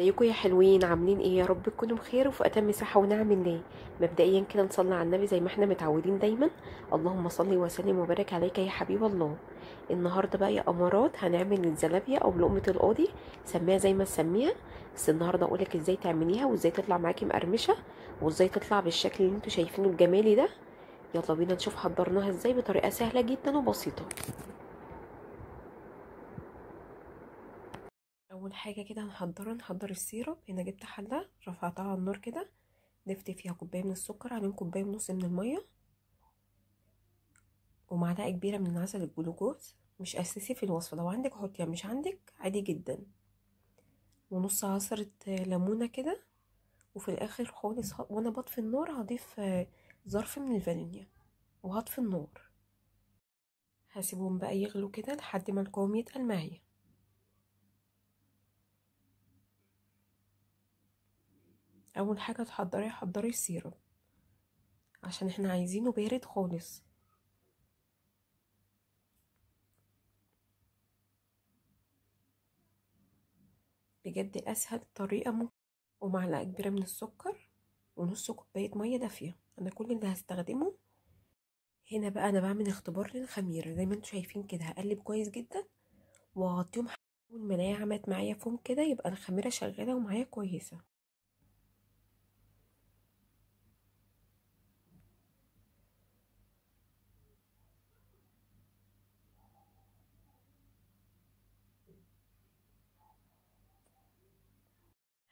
ازيكم يا حلوين؟ عاملين ايه؟ يا رب تكونوا بخير وفي اتم صحه ونعم الله. مبدئيا كده نصلي على النبي زي ما احنا متعودين دايما. اللهم صل وسلم وبارك عليك يا حبيب الله. النهارده بقى يا امارات هنعمل الزلابيه او لقمه القاضي، سميها زي ما تسميها. بس النهارده اقولك ازاي تعمليها وازاي تطلع معاكي مقرمشه وازاي تطلع بالشكل اللي انتوا شايفينه الجمالي ده. يلا بينا نشوف حضرناها ازاي بطريقه سهله جدا وبسيطه. اول حاجه كده نحضر السيرب. هنا جبت حله رفعتها على النار كده، ضفت فيها كوبايه من السكر عليهم كوبايه ونص من الميه ومعلقه كبيره من عسل الجلوكوز. مش اساسي في الوصفه، لو عندك حطيها مش عندك عادي جدا. ونص عصره ليمونه كده. وفي الاخر خالص وانا بطفي النار هضيف ظرف من الفانيليا وهطفي النار. هسيبهم بقى يغلوا كده لحد ما القوام يتقل معايا. اول حاجه حضري السيرب عشان احنا عايزينه بارد خالص. بجد اسهل طريقه ممكن. ومعلقه كبيره من السكر ونص كوبايه ميه دافيه، انا كل اللي هستخدمه. هنا بقى انا بعمل اختبار للخميره زي ما انتم شايفين كده، هقلب كويس جدا واغطيهم. اول ما الاقيها عملت معايا فوم كده يبقى الخميره شغاله ومعايا كويسه.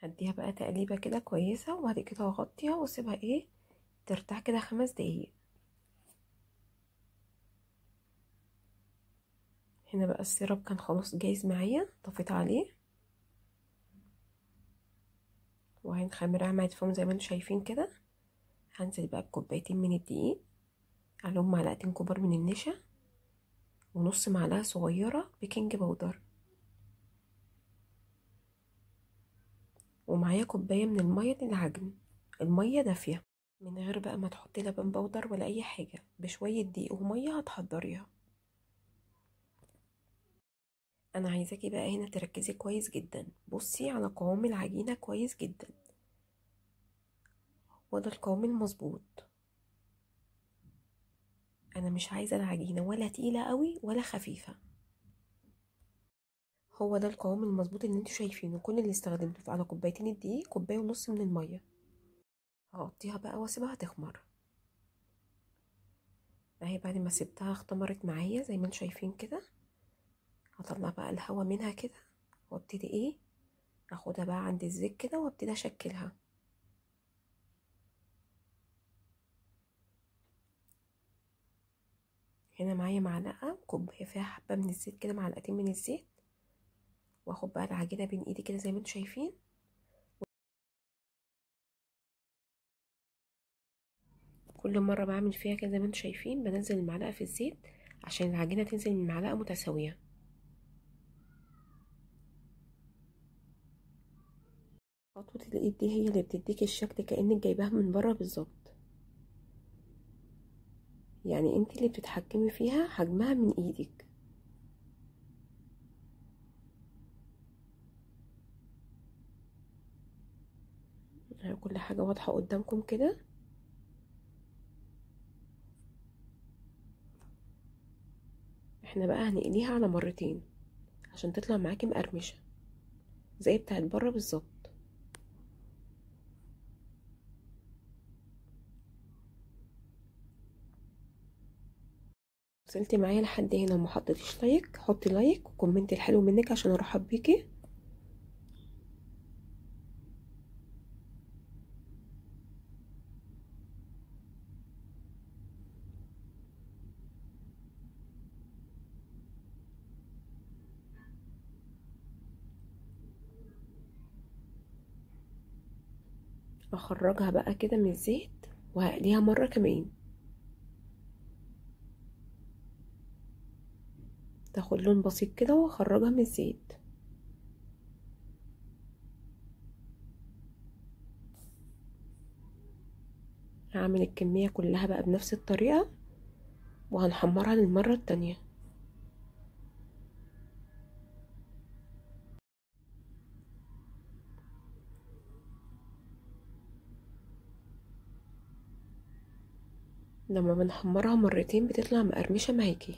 هديها بقى تقليبه كده كويسه وبعد كده هغطيها واسيبها ترتاح كده 5 دقايق. هنا بقى السيرب كان خلاص جاهز معايا، طفيت عليه وهي الخميره عملت فوم زي ما انتم شايفين كده. هنزل بقى بكوبايتين من الدقيق، عليهم معلقتين كبار من النشا ونص معلقه صغيره بيكنج باودر، ومعايا كوبايه من الميه للعجن. الميه دافيه من غير بقى ما تحطي لبن بودر ولا اي حاجه، بشويه دقيق وميه هتحضريها. انا عايزاكي بقى هنا تركزي كويس جدا، بصي على قوام العجينه كويس جدا، هو ده القوام المظبوط. انا مش عايزه العجينه ولا تقيله قوي ولا خفيفه، هو ده القوام المظبوط اللي انتوا شايفينه. كل اللي استخدمته على كوبايتين الدقيق كوبايه ونص من الميه. هغطيها بقى واسيبها تخمر. اهي بعد ما سبتها اختمرت معايا زي ما انتوا شايفين كده. هطلع بقى الهوا منها كده وابتدي اخدها بقى عند الزيت كده وابتدي اشكلها. هنا معايا معلقه كوبايه فيها حبه من الزيت كده، معلقتين من الزيت. واخد بقى العجينه بين ايدي كده زي ما انتوا شايفين. كل مره بعمل فيها كده زي ما انتوا شايفين، بنزل المعلقه في الزيت عشان العجينه تنزل من المعلقه متساويه. خطوه الايد دي هي اللي بتديك الشكل كانك جايباها من بره بالظبط، يعني انت اللي بتتحكمي فيها حجمها من ايدك. كل حاجه واضحه قدامكم كده. احنا بقى هنقليها على مرتين عشان تطلع معاكي مقرمشه زي بتاعت بره بالظبط. وصلتي معايا لحد هنا وما حطيتيش لايك، حطي لايك وكومنت الحلو منك عشان ارحب بيكي. اخرجها بقى كده من الزيت وهقليها مره كمان، تاخد لون بسيط كده واخرجها من الزيت. هعمل الكميه كلها بقى بنفس الطريقه وهنحمرها للمره التانية. لما بنحمرها مرتين بتطلع مقرمشة معاكي.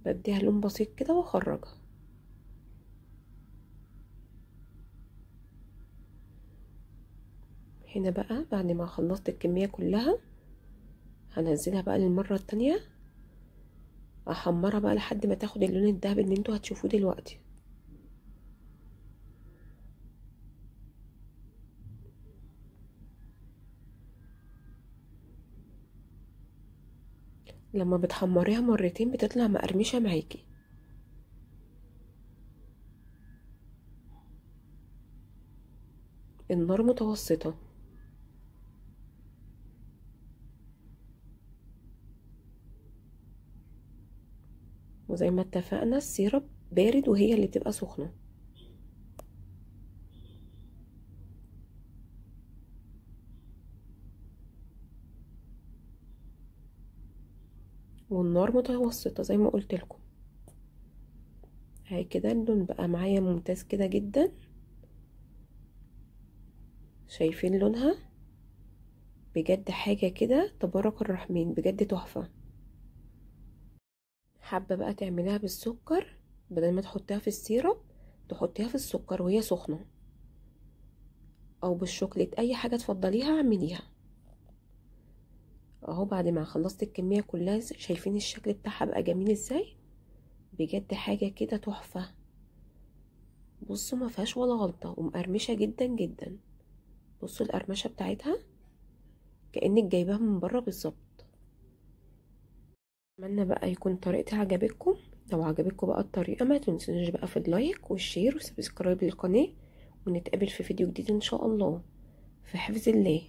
بديها لون بسيط كده واخرجها. هنا بقى بعد ما خلصت الكمية كلها هنزلها بقى للمرة التانية، احمرها بقى لحد ما تاخد اللون الذهبي اللي انتوا هتشوفوه دلوقتي. لما بتحمريها مرتين بتطلع مقرمشة معاكي. النار متوسطة. وزي ما اتفقنا السيرب بارد وهي اللي بتبقى سخنة. والنار متوسطة زي ما قلت لكم. اهي كده اللون بقى معايا ممتاز كده جدا. شايفين لونها؟ بجد حاجة كده تبارك الرحمن، بجد تحفة. حابة بقى تعمليها بالسكر، بدل ما تحطيها في السيرب تحطيها في السكر وهي سخنة، او بالشوكليت، اي حاجة تفضليها اعمليها. اهو بعد ما خلصت الكمية كلها شايفين الشكل بتاعها بقى جميل ازاي؟ بجد حاجة كده تحفة. بصوا ما فيهاش ولا غلطة ومقرمشة جدا جدا. بصوا القرمشة بتاعتها كأنك جايباها من بره بالظبط. اتمنى بقى يكون طريقتي عجبتكم. لو عجبتكم بقى الطريقة ما تنسونيش بقى في اللايك والشير والسبسكرايب للقناة، ونتقابل في فيديو جديد ان شاء الله. في حفظ الله.